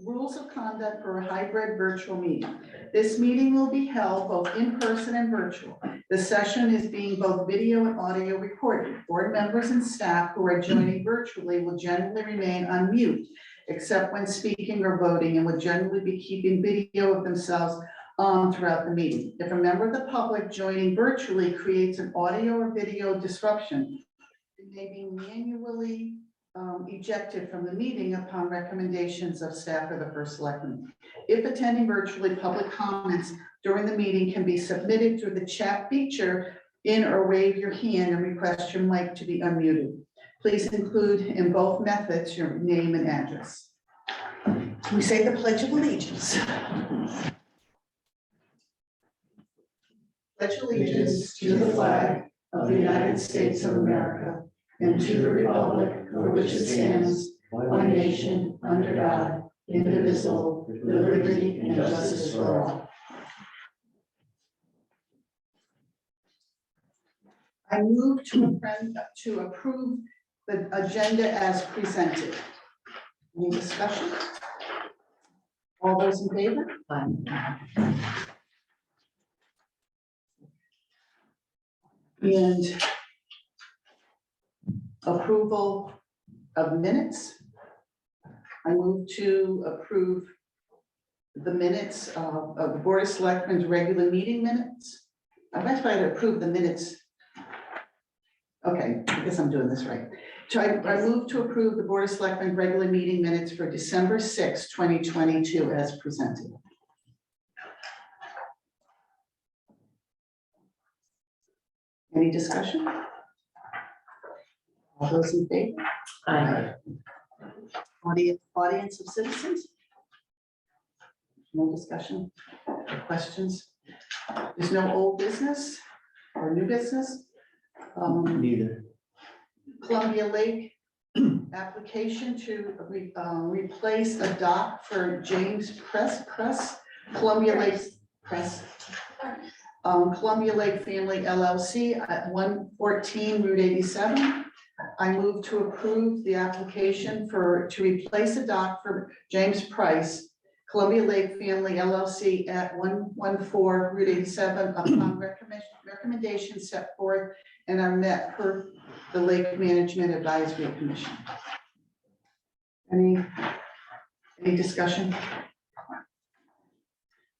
Rules of conduct for a hybrid virtual meeting. This meeting will be held both in person and virtual. The session is being both video and audio recorded. Board members and staff who are joining virtually will generally remain on mute, except when speaking or voting, and will generally be keeping video of themselves on throughout the meeting. If a member of the public joining virtually creates an audio or video disruption, it may be manually ejected from the meeting upon recommendations of staff or the first selectman. If attending virtually, public comments during the meeting can be submitted through the chat feature in or wave your hand and request your mic to be unmuted. Please include in both methods your name and address. We say the Pledge of Allegiance. Pledge allegiance to the flag of the United States of America and to the republic for which it stands, one nation, under God, indivisible, with liberty and justice for all. I move to approve the agenda as presented. Any discussion? All those in favor? And approval of minutes. I move to approve the minutes of the Board of Selectmen's regular meeting minutes. I guess I approve the minutes. Okay, I guess I'm doing this right. So I move to approve the Board of Selectmen's regular meeting minutes for December 6, 2022 as presented. Any discussion? All those in favor? Aye. Audience of citizens? No discussion, or questions? There's no old business or new business? Neither. Columbia Lake application to replace a dock for James Press, Columbia Lake Press. Columbia Lake Family LLC at 114 Route 87. I move to approve the application to replace a dock for James Price, Columbia Lake Family LLC at 114 Route 87 upon recommendation set forth and are met per the Lake Management Advisory Commission. Any discussion?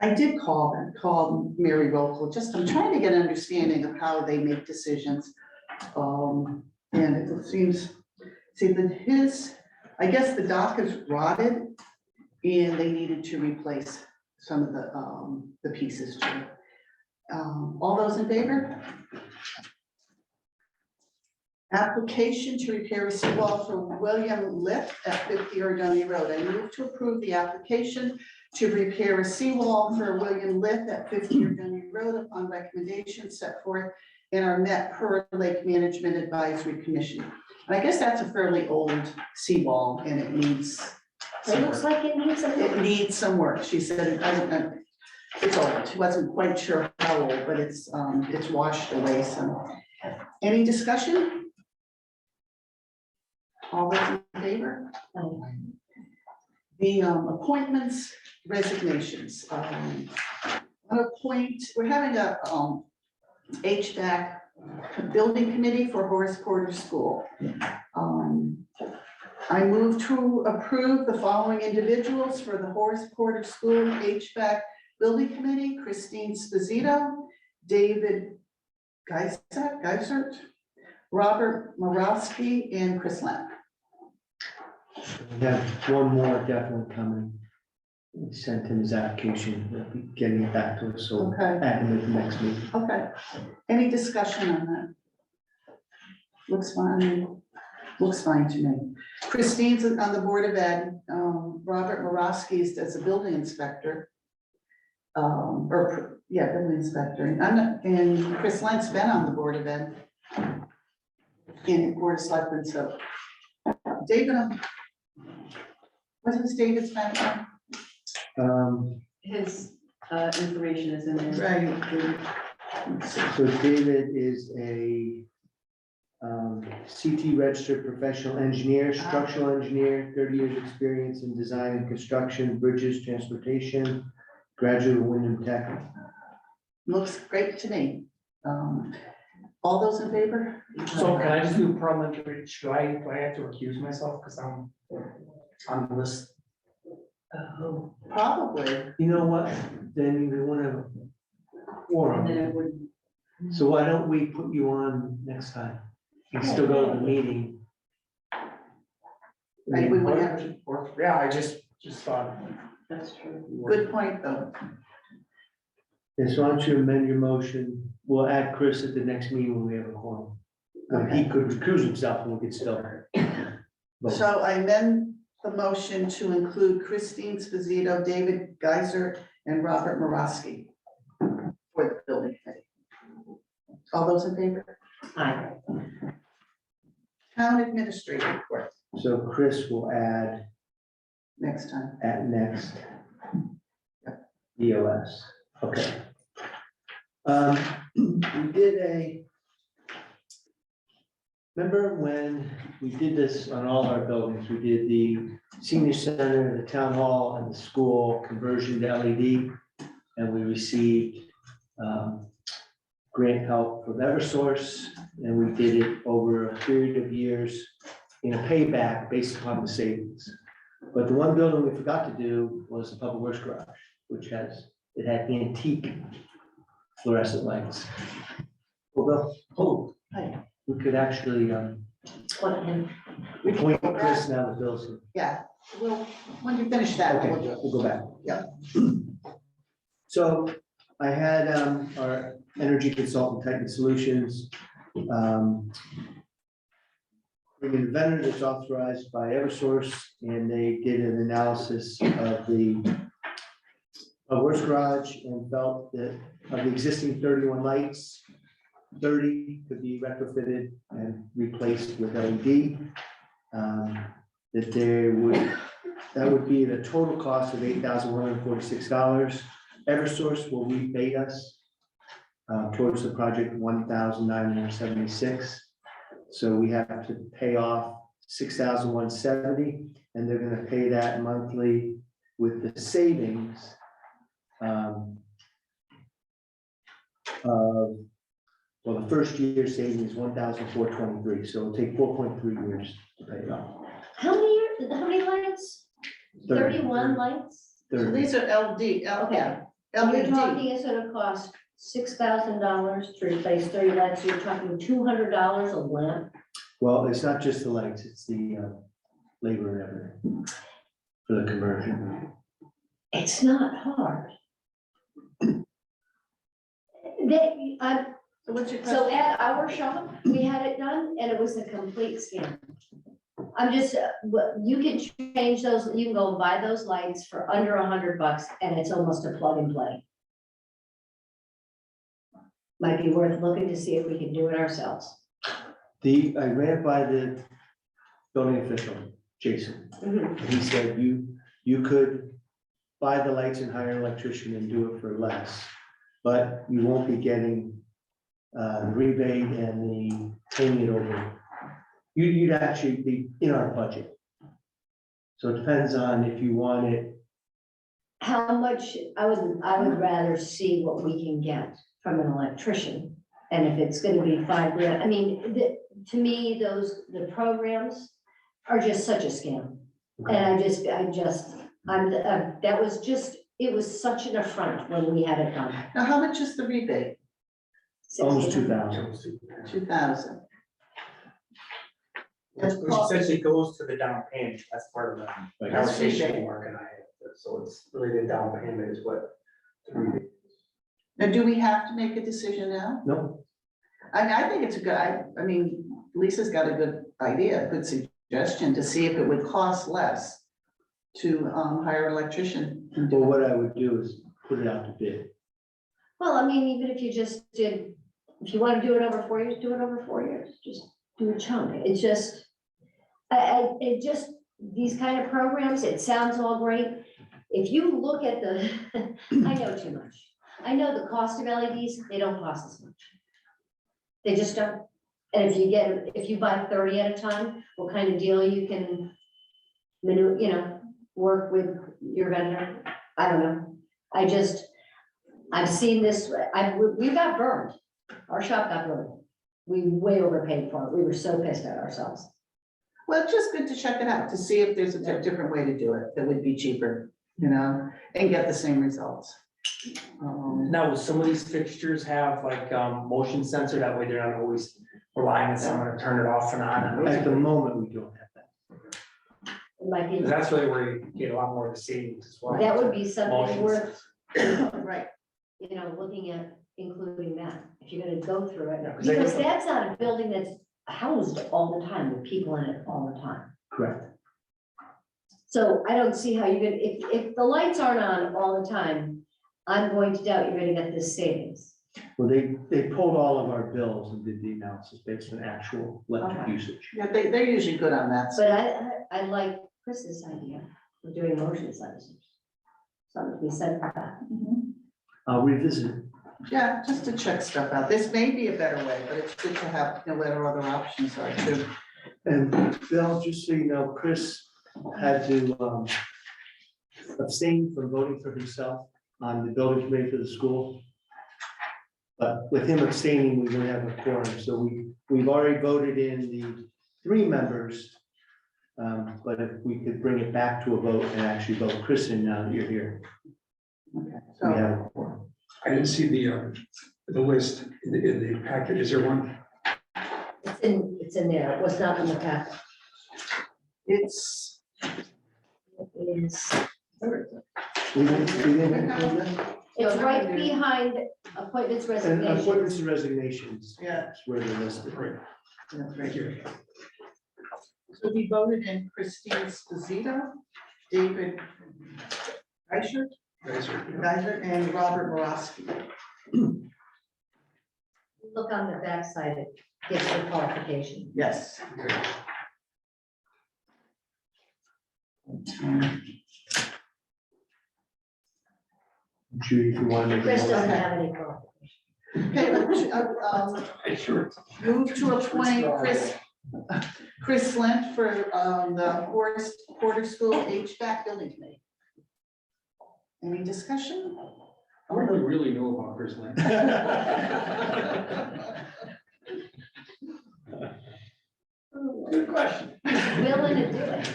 I did call Mary Rokel, I'm trying to get an understanding of how they make decisions. And it seems, I guess the dock is rotted and they needed to replace some of the pieces too. All those in favor? Application to repair a seawall for William Lipp at 50 Ordonez Road. I move to approve the application to repair a seawall for William Lipp at 50 Ordonez Road upon recommendation set forth and are met per Lake Management Advisory Commission. And I guess that's a fairly old seawall and it needs. It looks like it needs some. It needs some work. She said it doesn't, it's old. She wasn't quite sure how old, but it's washed away some. Any discussion? All those in favor? The appointments, resignations. We're having a HVAC building committee for Horace Porter School. I move to approve the following individuals for the Horace Porter School HVAC building committee: Christine Sposito, David Geisert, Robert Morowski, and Chris Lamp. We have one more definitely coming. We sent him his application, we'll be getting it back to us, so Okay. at the next meeting. Okay, any discussion on that? Looks fine to me. Christine's on the Board of Ed, Robert Morowski's as a building inspector. Building inspector, and Chris Lent's been on the Board of Ed. And Board of Selectmen, so. David, what's David's background? His information is in there. Right. So David is a CT registered professional engineer, structural engineer, 30 years experience in design and construction, bridges, transportation, graduate of Wyndham Tech. Looks great to me. All those in favor? So can I just do parliamentary, do I have to recuse myself because I'm on the list? Oh, Probably. You know what? Then we want to and then forum. it would, So why don't we put you on next time? You can still go to the meeting. Right, we would have to. Yeah, I just thought. that's true. Good point, though. Yes, why don't you amend your motion? We'll add Chris at the next meeting when we have a quorum. He could recuse himself and we could still. vote. So I amend the motion to include Christine Sposito, David Geiser, and Robert Morosky for the building committee. All those in favor? Aye. Town administrator report So Chris will add next time. at next. EOS, okay. We did remember when we did this on all our buildings, we did the senior center, the town hall, and the school conversion to LED. And we received grant help from Eversource, and we did it over a period of years in a payback based upon the savings. But the one building we forgot to do was the public works garage, which had antique fluorescent lights. Well, Oh, we could actually, What, and We can point go Chris back. now the bills. Yeah, well, when you finish that, Okay, we'll do it. we'll go back. Yeah. So I had our energy consultant, Titan Solutions, bring in a vendor that's authorized by Eversource, and they did an analysis of the works garage and felt that of the existing 31 lights, 30 could be retrofitted and replaced with LED. That would be the total cost of $8,146. Eversource will rebate us towards the project $1,976. So we have to pay off $6,170, and they're gonna pay that monthly with the savings well, the first year savings is $1,423, so it'll take 4.3 years to pay it off. how many lights? 31 lights? So 30. these are LD, Okay. yeah, You're LED. talking it's gonna cost $6,000 to replace 30 lights, so you're talking $200 a lamp. Well, it's not just the lights, it's the labor and everything for the conversion. It's not hard. So what's your So question? at our shop, we had it done and it was a complete scam. I'm just, you can change those, you can go and buy those lights for under $100 and it's almost a plug and play. Might be worth looking to see if we can do it ourselves. I ran it by the building official, Jason. He said you could buy the lights and hire an electrician and do it for less, but you won't be getting the rebate and the paying it over. You'd actually be in our budget. So it depends on if you want it. How much, I would rather see what we can get from an electrician. And if it's gonna be $5,000, I mean, to me, the programs are just such a scam. And it was such an affront when we had it done. Now, how much is the rebate? Almost 1,600. 2,000. 2,000. which essentially goes to the down payment, that's part of the Right. conversation Mark and I had, so it's really the down payment is what. the rebate is. Now, do we have to make a decision now? No, I think it's a good, I mean, Lisa's got a good idea, a good suggestion to see if it would cost less to hire an electrician. well, what I would do is put it out to bid. Well, I mean, even if you just did, if you want to do it over 4 years, do it over 4 years, just do a chunk. It's just, these kind of programs, it sounds all great. If you look at the, I know too much. I know the cost of LEDs, they don't cost as much. They just don't. And if you buy 30 at a time, what kind of deal you can work with your vendor? I don't know. I've seen this, we got burned. Our shop got burned. We way overpaid for it. We were so pissed at ourselves. Well, it's just good to check it out, to see if there's a different way to do it that would be cheaper, and get the same results. Now, will some of these fixtures have like, motion sensor, that way they're not always relying on someone to turn it off and on? At the moment, we don't have that. In my opinion, That's really where you get a lot more of the savings as well. that would be something Motion worth, Right, looking at including that, if you're gonna go through it. Yeah, 'cause they Because can- that's not a building that's housed all the time, with people in it all the time. Correct. So I don't see how you're gonna, if the lights aren't on all the time, I'm going to doubt you're gonna get this savings. Well, they pulled all of our bills and did the analysis based on actual electric Okay. usage. yeah, they're usually good on that. But I like Chris's idea of doing motion sensors. Something to be said for that. I'll revisit it. Yeah, just to check stuff out. This may be a better way, but it's good to have, what our other options are too. And Bill, just so you know, Chris had to abstain from voting for himself on the building committee for the school. But with him abstaining, we don't have a quorum, so we've already voted in the 3 members. But if we could bring it back to a vote and actually vote Chris in now that you're here, Okay, we so, have a quorum. I didn't see the list in the packet. Is there one? It's in there. It was not in the packet. it's, It is, We didn't include that? it's right behind appointments, And appointments resignations. and resignations. Yeah. That's where the list is. Right. Thank you. so we voted in Christine Esposito, David Reichert, and Robert Morosky. Look on the backside, it gives the qualification. Yes. Judy, if you want to make a Chris doesn't motion. have any qualification. Okay, Sure. move to appoint Chris Lent for the Porter School HVAC building committee. Any discussion? What do we really know about Chris Lane? Good question. Willing to do it.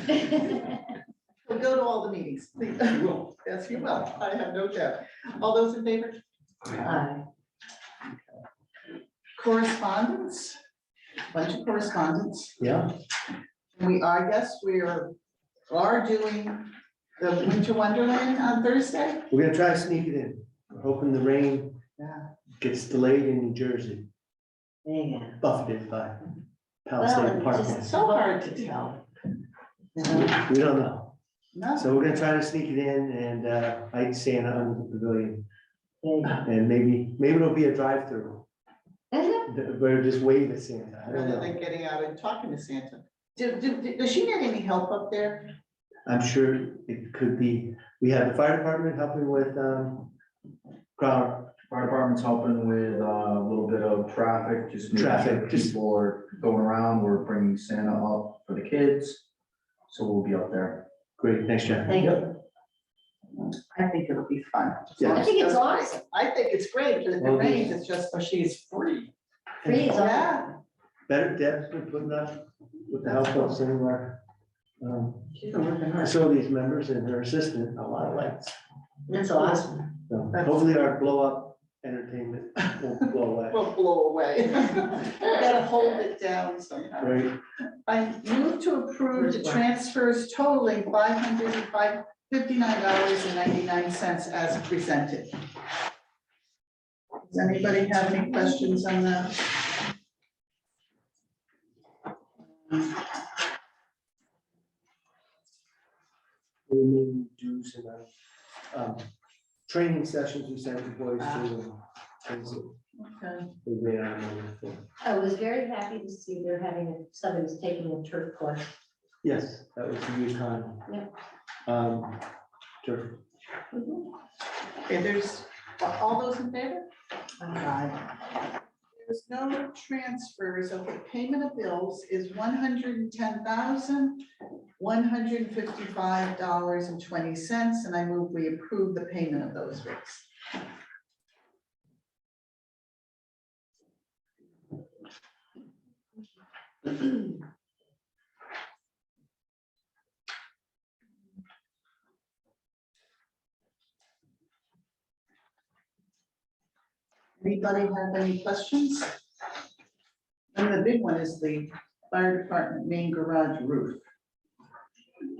We'll go to all the meetings. You will. Yes, you will. I have no doubt. All those in favor? Correspondence, bunch of correspondence. Yeah, We are doing the Winter Wonderland on Thursday. we're gonna try to sneak it in. We're hoping the rain Yeah. gets delayed in New Jersey, There you go. buffeted by Well, Palisade it Park. just- So hard to tell. You know? We don't know. No, So we're gonna try to sneak it in and light Santa under the pavilion. There you go. And maybe it'll be a drive-through. Is it? Where just wave at Santa. I don't rather know. than getting out and talking to Santa. Does she need any help up there? I'm sure it could be, we have the fire department helping with crowd. Fire department's helping with a little bit of traffic, just making Traffic, sure just- people are going around. We're bringing Santa up for the kids. So we'll be up there. Great, thanks, Jeff. Thank you. I think it'll be fun. Yeah. I think it's awesome. I think it's great, because if it Well, rains, it's just, She's free. Free is awesome. yeah. Better Deb's been putting up with the help of some of our She's been working hard. facilities members and her assistant, a lot of lights. That's awesome. So hopefully our blow up entertainment won't blow away. Will blow away. Gotta hold it down somehow. Right, I move to approve the transfers totaling $559.99 as presented. Does anybody have any questions on that? we need dues and training sessions we sent employees to. and things that Okay. we ran out of money for. I was very happy to see they're somebody's taking a turf course. Yes, that was the UConn. Yeah. Turf. Okay, there's, all those in favor? Aye. There's no transfers. Okay, payment of bills is $110,155.20, and I move we approve the payment of those rates. Anybody have any questions? And the big one is the fire department main garage roof.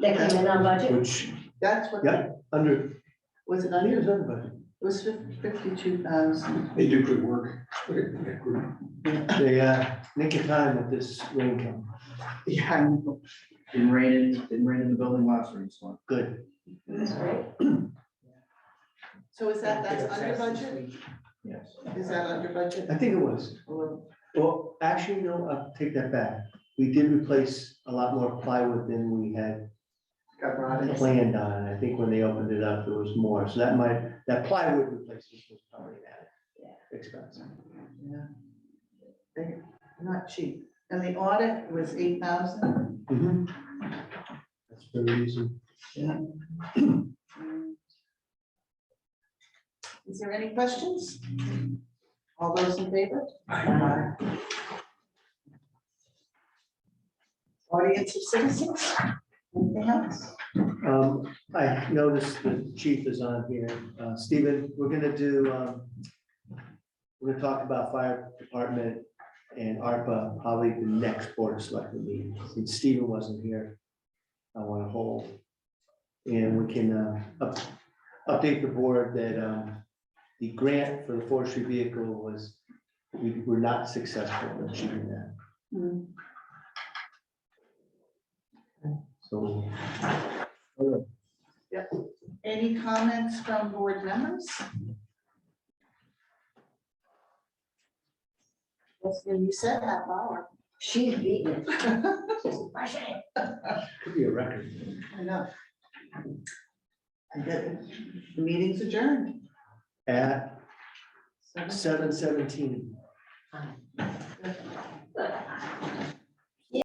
That came in on budget? Which, That's what, yeah, under, was it I think it under? was under budget. It was 52,000. They do good work. That group. They, nick of time with this rain come. Yeah, I know. Didn't rain in the building last rainstorm. Good. That's great. So is that's under budget? Yes. Is that under budget? I think it was. Or- Well, actually, no, I'll take that back. We did replace a lot more plywood than we had Got brought in. planned on. I think when they opened it up, there was more. So that plywood replacement was probably that expensive. Yeah. They're not cheap. And the audit was 8,000. Mhm. That's very easy. Yeah. Is there any questions? All those in favor? Aye. Audience of citizens? Anything else? I noticed the chief is on here. Stephen, we're gonna do, we're gonna talk about fire department and ARPA, probably the next board of selectmen meeting. Since Stephen wasn't here, I want to hold. And we can, update the board that, the grant for the forestry vehicle was, we were not successful in achieving that. Hmm. So, Any comments from board members? Yes, you said half hour. She's beating it. She's crushing it. could be a record. I know. I get it. The meeting's adjourned. At 7:17.